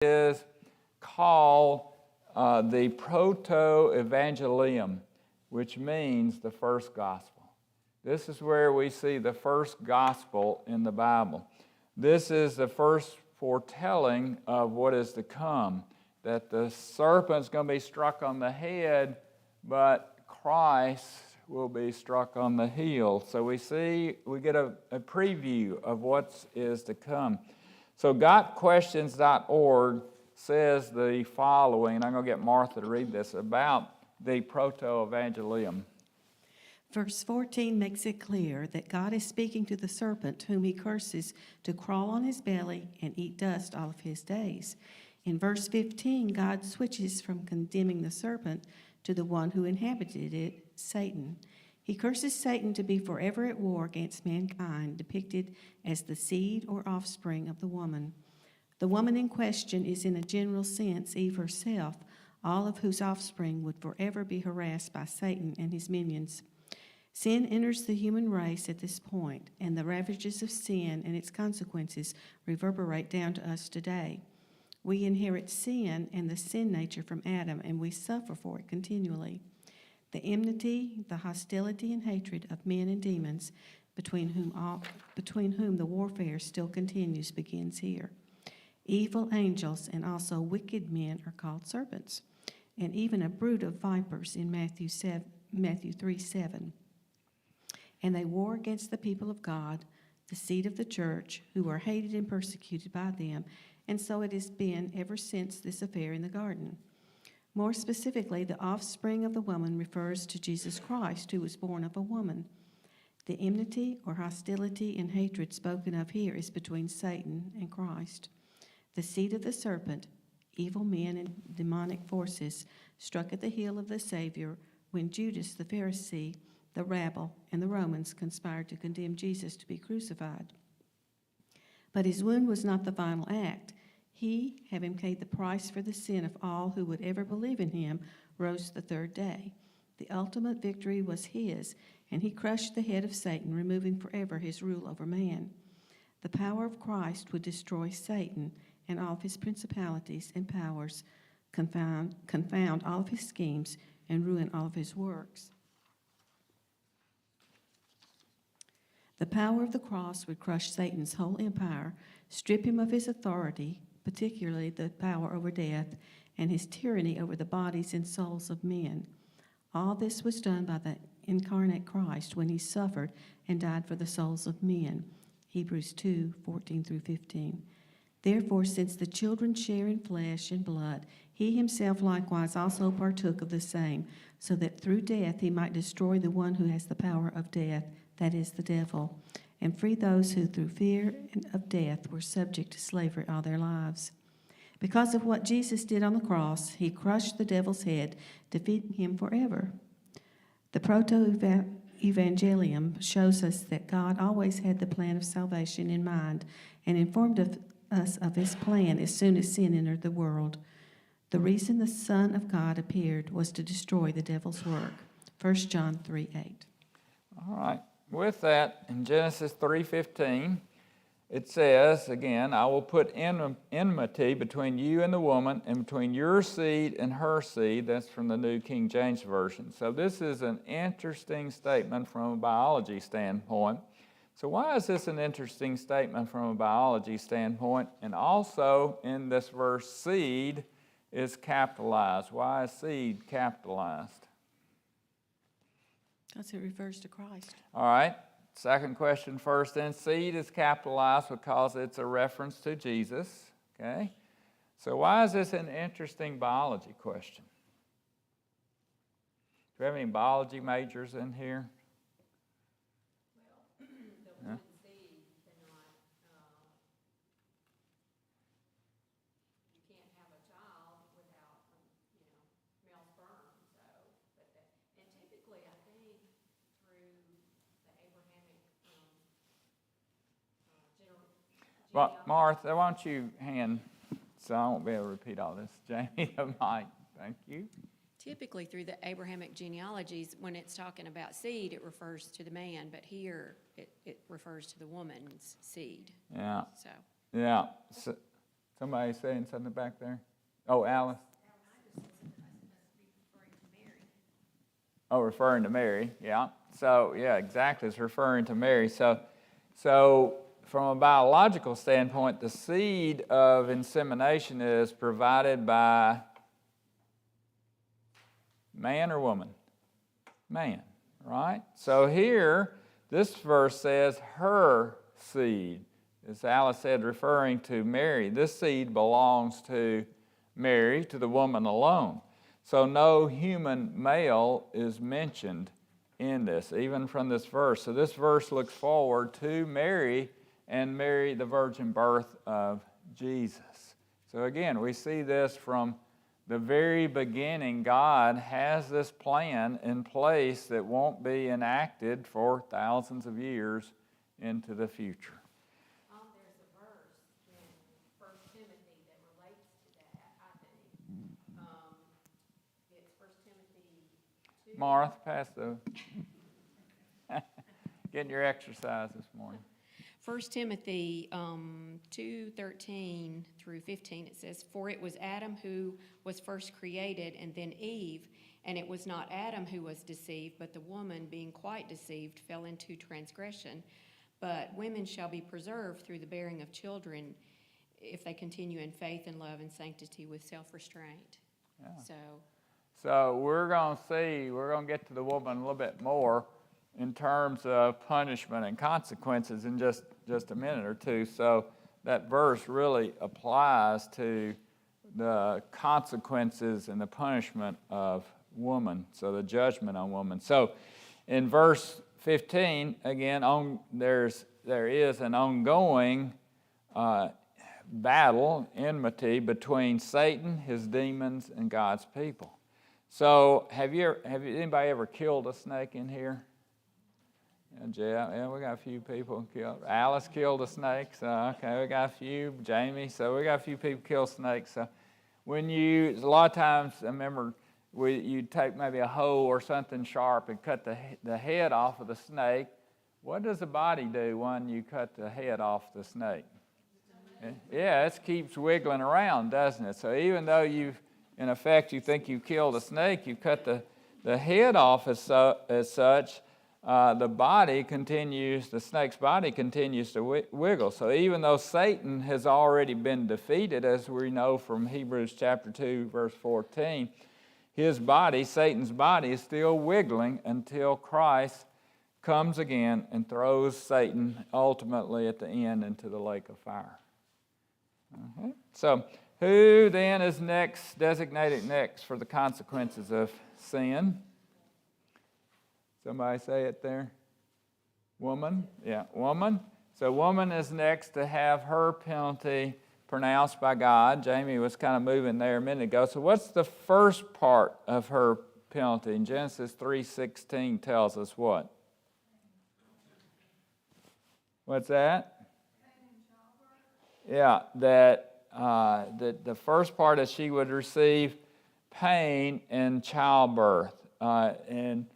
is called the proto-evangelium, which means the first gospel. This is where we see the first gospel in the Bible. This is the first foretelling of what is to come, that the serpent's going to be struck on the head, but Christ will be struck on the heel. So we get a preview of what is to come. So gotquestions.org says the following, and I'm going to get Martha to read this, about the proto-evangelium. Verse 14 makes it clear that God is speaking to the serpent, whom he curses to crawl on his belly and eat dust all of his days. In verse 15, God switches from condemning the serpent to the one who inhabited it, Satan. He curses Satan to be forever at war against mankind, depicted as the seed or offspring of the woman. The woman in question is, in a general sense, Eve herself, all of whose offspring would forever be harassed by Satan and his minions. Sin enters the human race at this point, and the ravages of sin and its consequences reverberate down to us today. We inherit sin and the sin nature from Adam, and we suffer for it continually. The enmity, the hostility, and hatred of men and demons, between whom the warfare still continues, begins here. Evil angels and also wicked men are called serpents, and even a brood of vipers in Matthew 3:7. And they war against the people of God, the seed of the church, who are hated and persecuted by them, and so it has been ever since this affair in the garden. More specifically, the offspring of the woman refers to Jesus Christ, who was born of a woman. The enmity or hostility and hatred spoken of here is between Satan and Christ. The seed of the serpent, evil men and demonic forces, struck at the heel of the Savior when Judas the Pharisee, the rabble, and the Romans conspired to condemn Jesus to be crucified. But his wound was not the final act. He, having paid the price for the sin of all who would ever believe in him, rose the third day. The ultimate victory was his, and he crushed the head of Satan, removing forever his rule over man. The power of Christ would destroy Satan and all of his principalities and powers, confound all of his schemes, and ruin all of his works. The power of the cross would crush Satan's whole empire, strip him of his authority, particularly the power over death, and his tyranny over the bodies and souls of men. All this was done by the incarnate Christ when he suffered and died for the souls of men. Hebrews 2:14-15. Therefore, since the children share in flesh and blood, he himself likewise also partook of the same, so that through death he might destroy the one who has the power of death, that is, the devil, and free those who through fear of death were subject to slavery all their lives. Because of what Jesus did on the cross, he crushed the devil's head, defeating him forever. The proto-evangelium shows us that God always had the plan of salvation in mind and informed us of his plan as soon as sin entered the world. The reason the Son of God appeared was to destroy the devil's work. 1 John 3:8. All right. With that, in Genesis 3:15, it says, again, I will put enmity between you and the woman, and between your seed and her seed. That's from the New King James Version. So this is an interesting statement from a biology standpoint. So why is this an interesting statement from a biology standpoint? And also, in this verse, seed is capitalized. Why is seed capitalized? Because it refers to Christ. All right. Second question first then. Seed is capitalized because it's a reference to Jesus. Okay. So why is this an interesting biology question? Do we have any biology majors in here? Well, the woman's seed cannot, you can't have a child without, male sperm. So, and typically, I think through the Abrahamic Martha, why don't you hand, so I won't be able to repeat all this. Jamie, the mic. Thank you. typically through the Abrahamic genealogies, when it's talking about seed, it refers to the man, but here it refers to the woman's seed. Yeah. So. Yeah. Somebody saying something back there? Oh, Alice. Oh, referring to Mary, yeah. So, yeah, exactly, it's referring to Mary. So from a biological standpoint, the seed of insemination is provided by man or woman? Man, right? So here, this verse says her seed. As Alice said, referring to Mary. This seed belongs to Mary, to the woman alone. So no human male is mentioned in this, even from this verse. So this verse looks forward to Mary and Mary, the virgin birth of Jesus. So again, we see this from the very beginning. God has this plan in place that won't be enacted for thousands of years into the future. There's a verse in 1 Timothy that relates to that, I think. It's 1 Timothy 2. Martha, pass the... Getting your exercise this morning. 1 Timothy 2:13 through 15, it says, "For it was Adam who was first created, and then Eve. And it was not Adam who was deceived, but the woman, being quite deceived, fell into transgression. But women shall be preserved through the bearing of children, if they continue in faith and love and sanctity with self-restraint." Yeah. So we're going to get to the woman a little bit more in terms of punishment and consequences in just a minute or two. So that verse really applies to the consequences and the punishment of woman, so the judgment on woman. So in verse 15, again, there is an ongoing battle, enmity between Satan, his demons, and God's people. So have anybody ever killed a snake in here? Yeah, we got a few people killed. Alice killed a snake, so okay, we got a few. Jamie, so we got a few people kill snakes. So a lot of times, I remember you take maybe a hoe or something sharp and cut the head off of the snake. What does the body do when you cut the head off the snake? Yeah, it keeps wiggling around, doesn't it? So even though in effect, you think you killed a snake, you cut the head off as such. The snake's body continues to wiggle. So even though Satan has already been defeated, as we know from Hebrews chapter 2, verse 14, Satan's body, is still wiggling until Christ comes again and throws Satan ultimately at the end into the lake of fire. Okay. So who then is designated next for the consequences of sin? Somebody say it there. Woman. Yeah, woman. So woman is next to have her penalty pronounced by God. Jamie was kind of moving there a minute ago. So what's the first part of her penalty? In Genesis 3:16 tells us what? What's that? Yeah, that the first part is she would receive pain in childbirth. I don't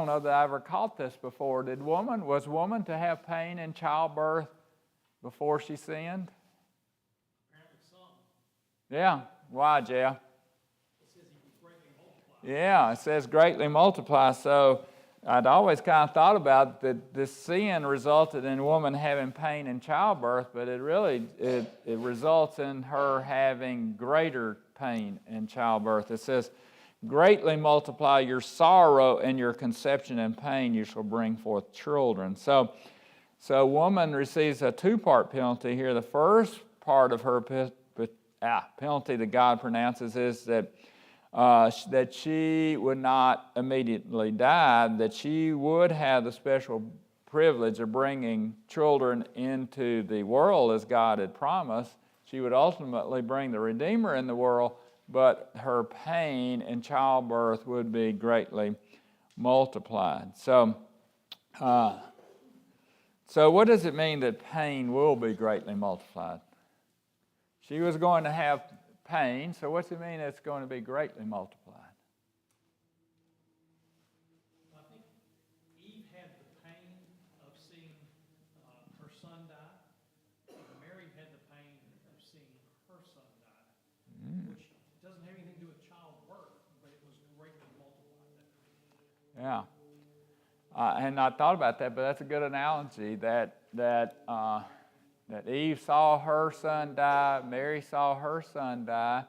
know that I ever caught this before. Was woman to have pain in childbirth before she sinned? Apparently some. Yeah. Why, Jeff? It says he was greatly multiplied. Yeah, it says greatly multiply. So I'd always kind of thought about that this sin resulted in a woman having pain in childbirth, but it results in her having greater pain in childbirth. It says, greatly multiply your sorrow and your conception and pain, you shall bring forth children. So woman receives a two-part penalty here. The first part of her penalty that God pronounces is that she would not immediately die, that she would have the special privilege of bringing children into the world as God had promised. She would ultimately bring the Redeemer in the world, but her pain in childbirth would be greatly multiplied. So what does it mean that pain will be greatly multiplied? She was going to have pain, so what's it mean it's going to be greatly multiplied? I think Eve had the pain of seeing her son die. Yeah. I had not thought about that, but that's a good analogy that Eve saw her son die, Mary saw her son die.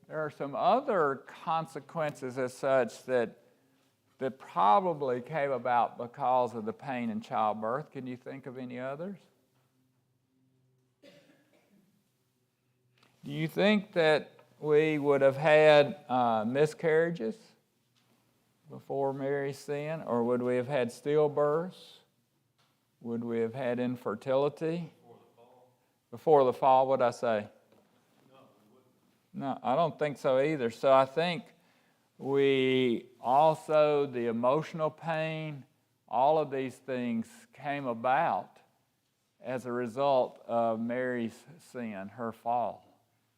There are some other consequences as such that probably came about because of the pain in childbirth. Can you think of any others? Do you think that we would have had miscarriages before Mary's sin, or would we have had stillbirths? Would we have had infertility? Before the fall, what'd I say? No, I don't think so either. So I think we also, the emotional pain, all of these things came about as a result of Mary's sin, her fall.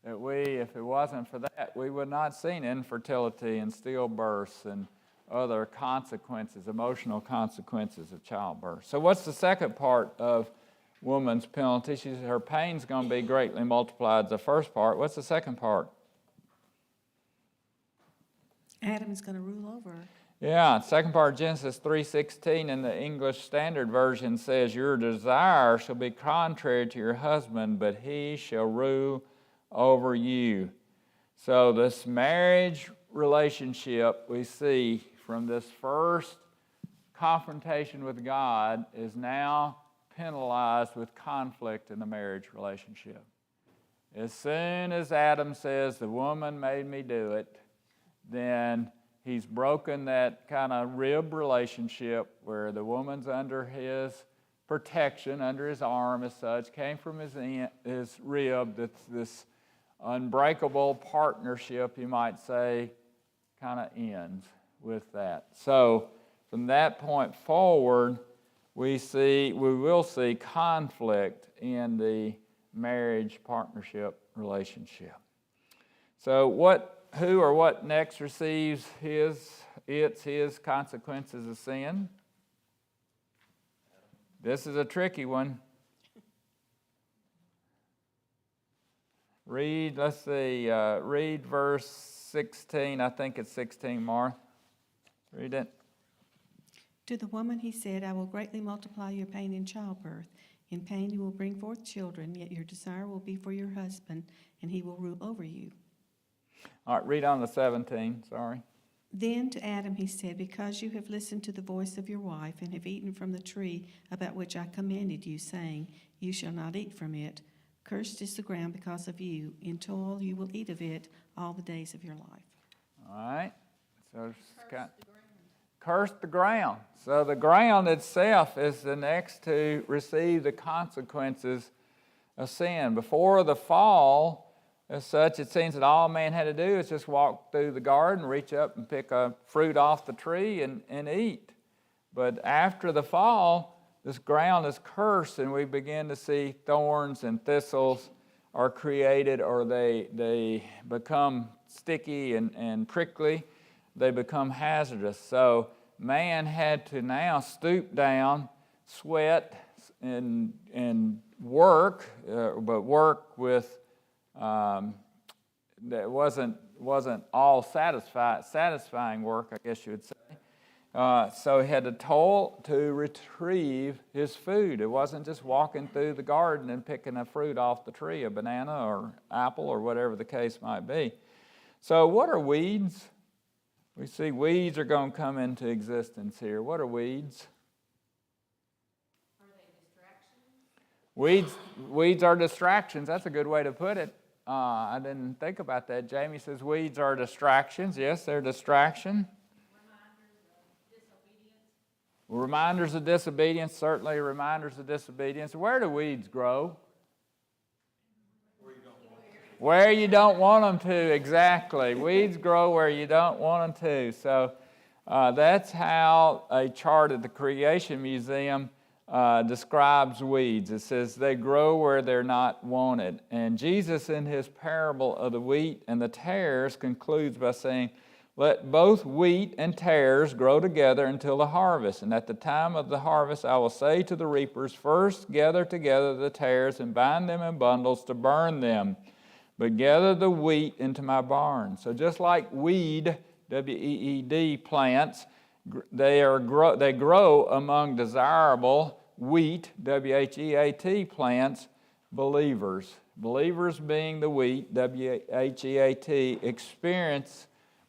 That if it wasn't for that, we would not have seen infertility and stillbirths and other consequences, emotional consequences of childbirth. So what's the second part of woman's penalty? She says her pain's going to be greatly multiplied. The first part. What's the second part? Adam's going to rule over her. Yeah, second part, Genesis 3:16 in the English Standard Version says, your desire shall be contrary to your husband, but he shall rule over you. So this marriage relationship we see from this first confrontation with God is now penalized with conflict in the marriage relationship. As soon as Adam says, the woman made me do it, then he's broken that kind of rib relationship where the woman's under his protection, under his arm as such, came from his rib. That's this unbreakable partnership, you might say, kind of ends with that. So from that point forward, we will see conflict in the marriage partnership relationship. So who or what next receives his consequences of sin? This is a tricky one. Read verse 16. I think it's 16, Martha. Read it. To the woman he said, I will greatly multiply your pain in childbirth. In pain you will bring forth children, yet your desire will be for your husband, and he will rule over you. All right, read on to 17, sorry. Then to Adam he said, because you have listened to the voice of your wife, and have eaten from the tree about which I commanded you, saying, you shall not eat from it. Cursed is the ground because of you. In toil you will eat of it all the days of your life. All right. So curse the ground. So the ground itself is the next to receive the consequences of sin. Before the fall, as such, it seems that all man had to do is just walk through the garden, reach up and pick a fruit off the tree and eat. But after the fall, this ground is cursed, and we begin to see thorns and thistles are created, or they become sticky and prickly. They become hazardous. So man had to now stoop down, sweat, and work, but work with that wasn't all satisfying work, I guess you would say. So he had to toil to retrieve his food. It wasn't just walking through the garden and picking a fruit off the tree, a banana or apple or whatever the case might be. So what are weeds? We see weeds are going to come into existence here. What are weeds? Are they distractions? Weeds are distractions. That's a good way to put it. I didn't think about that. Jamie says weeds are distractions. Yes, they're distraction. Reminders of disobedience, certainly reminders of disobedience. Where do weeds grow? Where you don't want them to, exactly. Weeds grow where you don't want them to. So that's how a chart at the Creation Museum describes weeds. It says they grow where they're not wanted. And Jesus, in his parable of the wheat and the tares, concludes by saying, let both wheat and tares grow together until the harvest. And at the time of the harvest I will say to the reapers, first gather together the tares and bind them in bundles to burn them, but gather the wheat into my barn. So just like weed, W-E-E-D, plants They grow among desirable wheat, W-H-E-A-T, plants, believers. Believers being the wheat, W-H-E-A-T,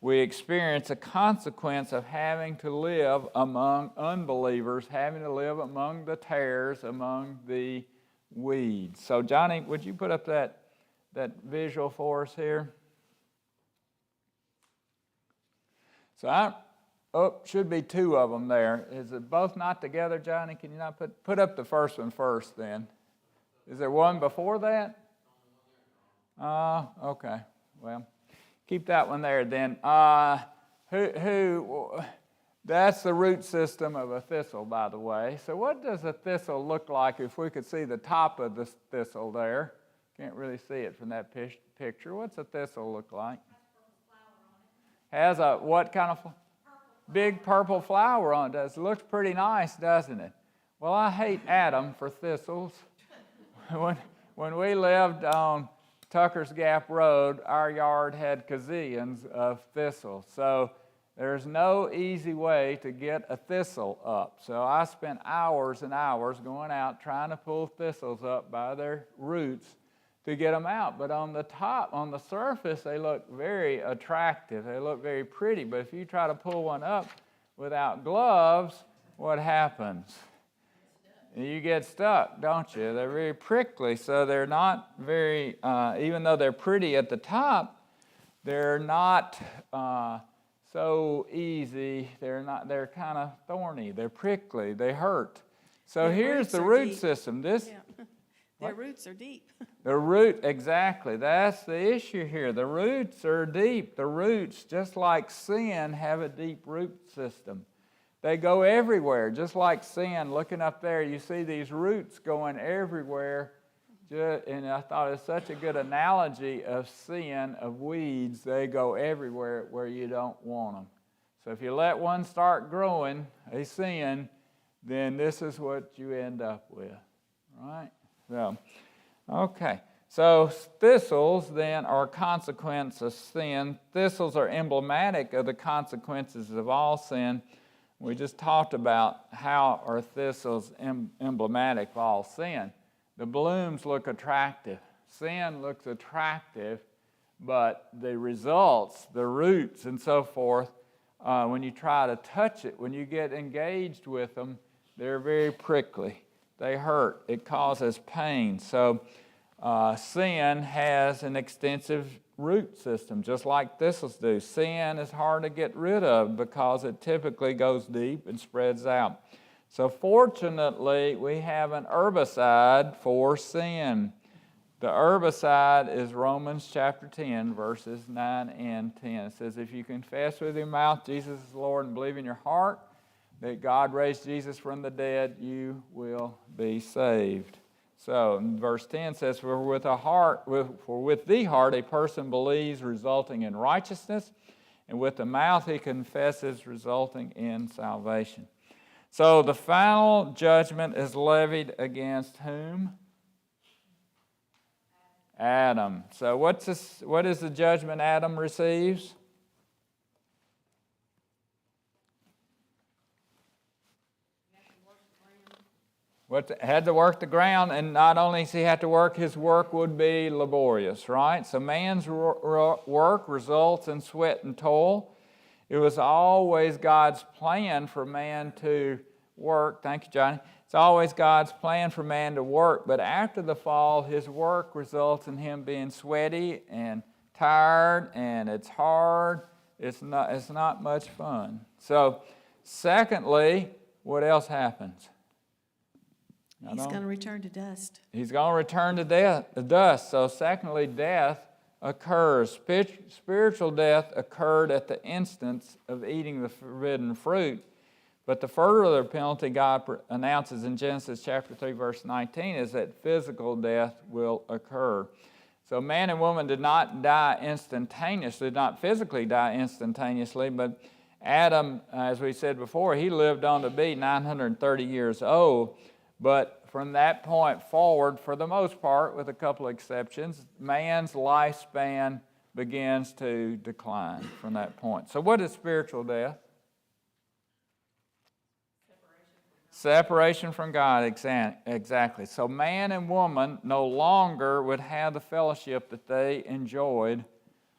we experience a consequence of having to live among unbelievers, having to live among the tares, among the weeds. So Johnny, would you put up that visual for us here? So should be two of them there. Is it both not together, Johnny? Can you not put up the first one first then? Is there one before that? Okay. Well, keep that one there then. That's the root system of a thistle, by the way. So what does a thistle look like if we could see the top of the thistle there? Can't really see it from that picture. What's a thistle look like? Has a what kind of big purple flower on it? It looks pretty nice, doesn't it? Well, I hate Adam for thistles. When we lived on Tucker's Gap Road, our yard had gazillions of thistles. So there's no easy way to get a thistle up. So I spent hours and hours going out trying to pull thistles up by their roots to get them out. But on the top, on the surface, they look very attractive. They look very pretty. But if you try to pull one up without gloves, what happens? You get stuck, don't you? They're very prickly, so they're not very, even though they're pretty at the top, they're not so easy. They're kind of thorny. They're prickly. They hurt. So Their here's roots the are root deep. system. Their roots are deep. The root, exactly. That's the issue here. The roots are deep. The roots, just like sin, have a deep root system. They go everywhere, just like sin. Looking up there, you see these roots going everywhere. And I thought it's such a good analogy of sin, of weeds. They go everywhere where you don't want them. So if you let one start growing, a sin, then this is what you end up with, right? So, okay. So thistles then are a consequence of sin. Thistles are emblematic of the consequences of all sin. We just talked about how are thistles emblematic of all sin. The blooms look attractive. Sin looks attractive, but the results, the roots and so forth, when you try to touch it, when you get engaged with them, they're very prickly. They hurt. It causes pain. So sin has an extensive root system, just like thistles do. Sin is hard to get rid of because it typically goes deep and spreads out. So fortunately, we have an herbicide for sin. The herbicide is Romans chapter 10, verses 9 and 10. It says, if you confess with your mouth Jesus is Lord and believe in your heart that God raised Jesus from the dead, you will be saved. So, in verse 10 says, for with the heart a person believes, resulting in righteousness, and with the mouth he confesses, resulting in salvation. So, the final judgment is levied against whom? Adam. So, what is the judgment Adam receives? Had to work the ground, and not only does he have to work, his work would be laborious, right? So man's work results in sweat and toil. It was always God's plan for man to work. Thank you, Johnny. It's always God's plan for man to work, but after the fall, his work results in him being sweaty and tired, and it's hard. It's not much fun. So, secondly, what else happens? He's going to return to dust. He's going to return to dust. So secondly, death occurs. Spiritual death occurred at the instance of eating the forbidden fruit. But the further penalty God announces in Genesis chapter 3, verse 19 is that physical death will occur. So man and woman did not die instantaneously, did not physically die instantaneously, but Adam, as we said before, he lived on to be 930 years old. But from that point forward, for the most part, with a couple of exceptions, man's lifespan begins to decline from that point. So what is spiritual death? Separation from God, exactly. So man and woman no longer would have the fellowship that they enjoyed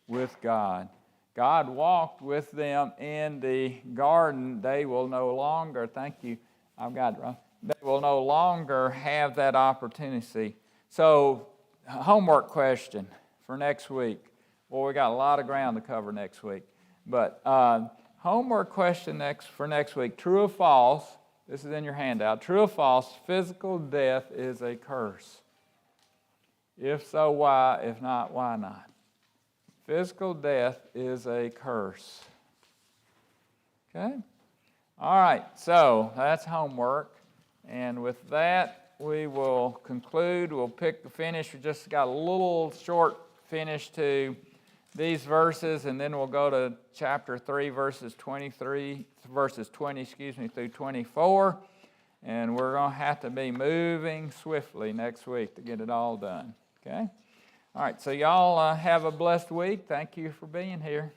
with God. God walked with them in the garden. They will no longer, thank you, I've got it wrong. They will no longer have that opportunity. So, homework question for next week. Well, we got a lot of ground to cover next week. But homework question for next week, true or false? This is in your handout. True or false, physical death is a curse? If so, why? If not, why not? Physical death is a curse. Okay? All right, so that's homework. And with that, we will conclude. We'll pick the finish. We just got a little short finish to these verses, and then we'll go to chapter 3, verses 20 through 24. And we're going to have to be moving swiftly next week to get it all done. Okay? All right, so y'all have a blessed week. Thank you for being here.